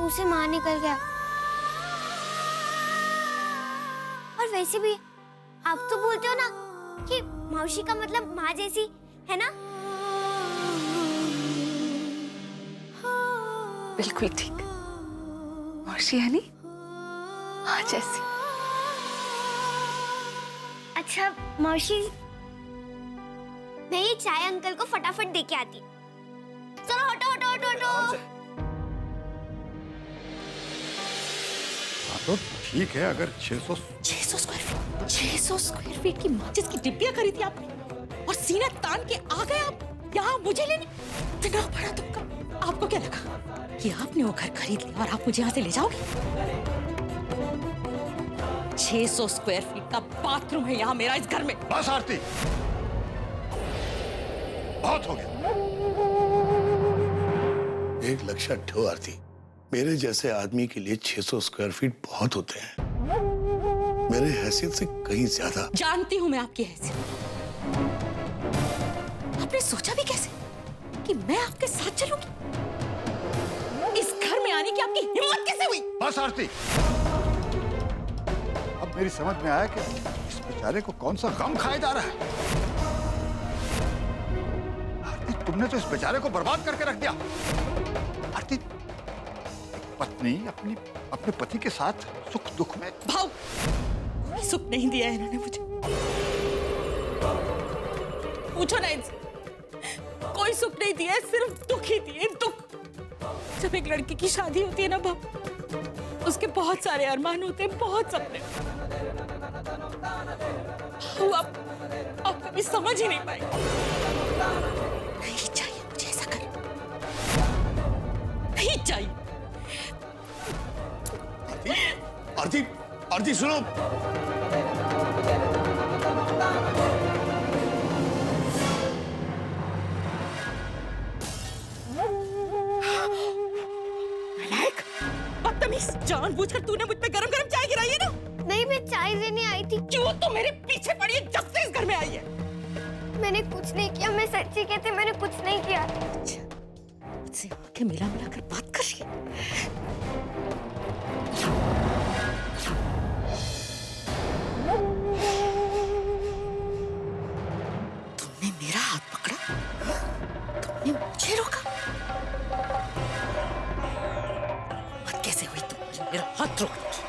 मुंह से मां निकल गया। और वैसे भी आप तो बोलते हो ना कि मौसी का मतलब माँ जैसी है ना? बिल्कुल ठीक। मौसी यानी माँ जैसी। अच्छा मौसी, मैं ये चाय अंकल को फटाफट दे के आती। चलो हटो हटो हटो हटो। हाँ तो ठीक है, अगर 600 स्क्वायर फीट, 600 स्क्वायर फीट की माचिस की डिब्बियां खरीदी आपने और सीना तान के आ गए आप यहाँ मुझे लेने। इतना बड़ा तुमका। आपको क्या लगा कि आपने वो घर खरीद लिया और आप मुझे यहाँ से ले जाओगे? 600 स्क्वायर फीट का बाथरूम है यहाँ मेरा इस घर में। बस आरती, बहुत हो गया। एक लक्ष्य ठो आरती, मेरे जैसे आदमी के लिए 600 स्क्वायर फीट बहुत होते हैं, मेरे हैसियत से कहीं ज्यादा। जानती हूं मैं आपकी हैसियत। आपने सोचा भी कैसे कि मैं आपके साथ चलूंगी? इस घर में आने की आपकी हिम्मत कैसे हुई? बस आरती, अब मेरी समझ में आया कि इस बेचारे को कौन सा गम खाया जा रहा है। आरती, तुमने तो इस बेचारे को बर्बाद करके रख दिया। आरती, पत्नी अपने पति के साथ सुख दुख में। भाव, कोई सुख नहीं दिया है इन्होंने मुझे। पूछो ना इनसे, कोई सुख नहीं दिया है, सिर्फ दुख ही दिए, दुख। जब एक लड़की की शादी होती है ना भाव, उसके बहुत सारे अरमान होते हैं, बहुत सपने। आप कभी समझ ही नहीं पाए। नहीं चाहिए मुझे ऐसा कर, नहीं चाहिए। आरती, आरती सुनो। नालायक, बदतमीज, जानबूझकर तूने मुझ पे गरम-गरम चाय गिराई है ना? नहीं, मैं चाय देने आई थी। क्यों तू मेरे पीछे पड़ी है जब से इस घर में आई है? मैंने कुछ नहीं किया, मैं सच्ची कहती, मैंने कुछ नहीं किया। मुझसे आंखें मिला कर बात कर रही है। तुमने मेरा हाथ पकड़ा, तुमने मुझे रोका। मत कैसे हुई तुम मेरा हाथ रोकने की?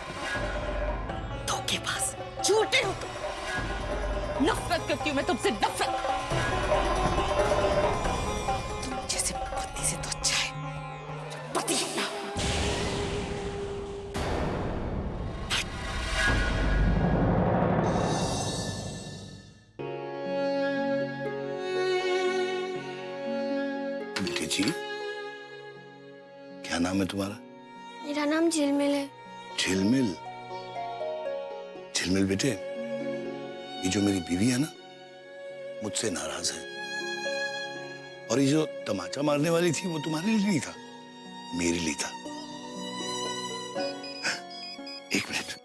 धोखेबाज, झूठे हो तुम। नफरत करती हूँ मैं तुमसे, नफरत। तुम जैसे पति से तो अच्छा है पति ही ना। बेटी जी, क्या नाम है तुम्हारा? मेरा नाम झिलमिल है। झिलमिल? झिलमिल बेटे, ये जो मेरी बीवी है ना, मुझसे नाराज है। और ये जो तमाचा मारने वाली थी, वो तुम्हारे लिए नहीं था, मेरे लिए था। एक मिनट।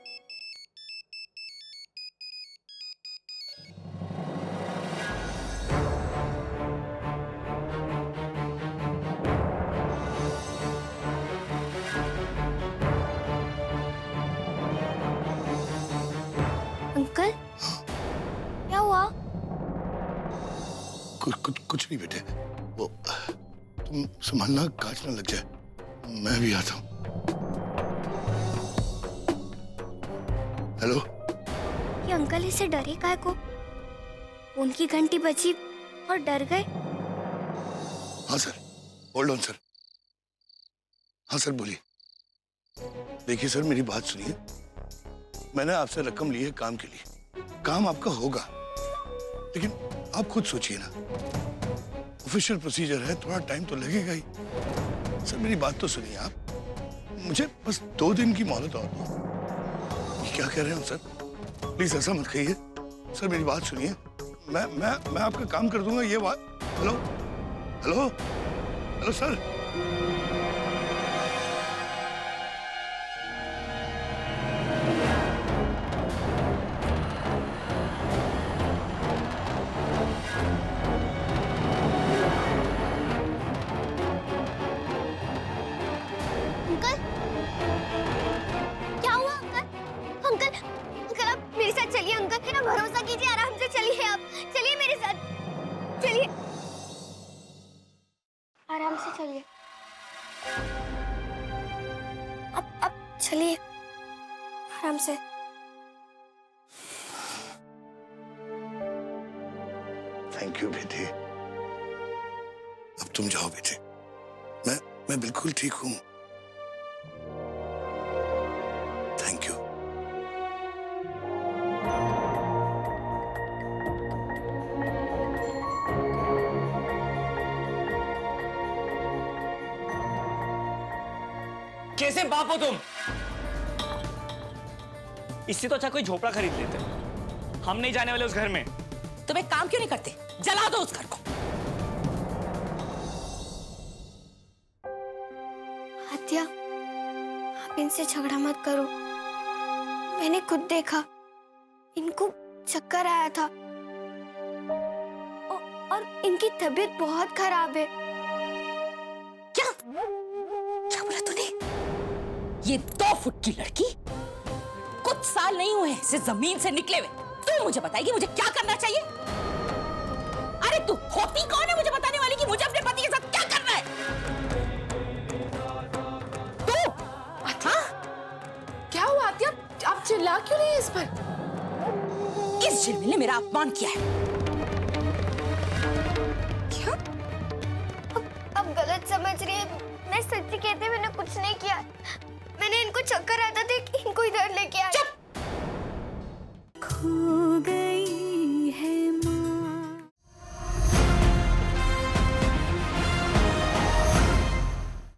अंकल, क्या हुआ? कुछ नहीं बेटे, वो तुम संभालना, कांच ना लग जाए। मैं भी आता हूँ। हेलो। ये अंकल इससे डरे काहे को? उनकी घंटी बजी और डर गए। हाँ सर, होल्ड ऑन सर। हाँ सर बोलिए। देखिए सर, मेरी बात सुनिए। मैंने आपसे रकम ली है काम के लिए, काम आपका होगा, लेकिन आप खुद सोचिए ना, ऑफिशियल प्रोसीजर है, थोड़ा टाइम तो लगेगा ही। सर मेरी बात तो सुनिए आप, मुझे बस 2 दिन की मोहलत और दो। ये क्या कह रहे हो सर? प्लीज ऐसा मत कहिए सर, मेरी बात सुनिए। मैं आपका काम कर दूंगा, ये बात। Hello hello hello sir. Uncle, चलिए अंकल, है ना, भरोसा कीजिए, आराम से चलिए आप, चलिए मेरे साथ, चलिए, आराम से चलिए, अब चलिए आराम से। थैंक यू बेटे। अब तुम जाओ बेटे, मैं बिल्कुल ठीक हूं। Thank you. कैसे बाप हो तुम? इससे तो अच्छा कोई झोपड़ा खरीद लेते। हम नहीं जाने वाले उस घर में। तुम एक काम क्यों नहीं करते, जला दो उस घर को। आद्या, आप इनसे झगड़ा मत करो, मैंने खुद देखा, इनको चक्कर आया था और इनकी तबीयत बहुत खराब है। क्या बोला तूने? ये 2 फुट की लड़की, कुछ साल नहीं हुए इसे जमीन से निकले हुए, तू मुझे बताएगी मुझे क्या करना चाहिए? अरे तू होती कौन है मुझे बताने वाली कि मुझे अपने पति के साथ क्या करना है? तू? हाँ? क्या हुआ आद्या? आप चिल्ला क्यों रही हैं इस पर? इस झिलमिल ने मेरा अपमान किया है। क्या? अब गलत समझ रही है, मैं सच्ची कहती, मैंने कुछ नहीं किया, मैंने इनको चक्कर आया था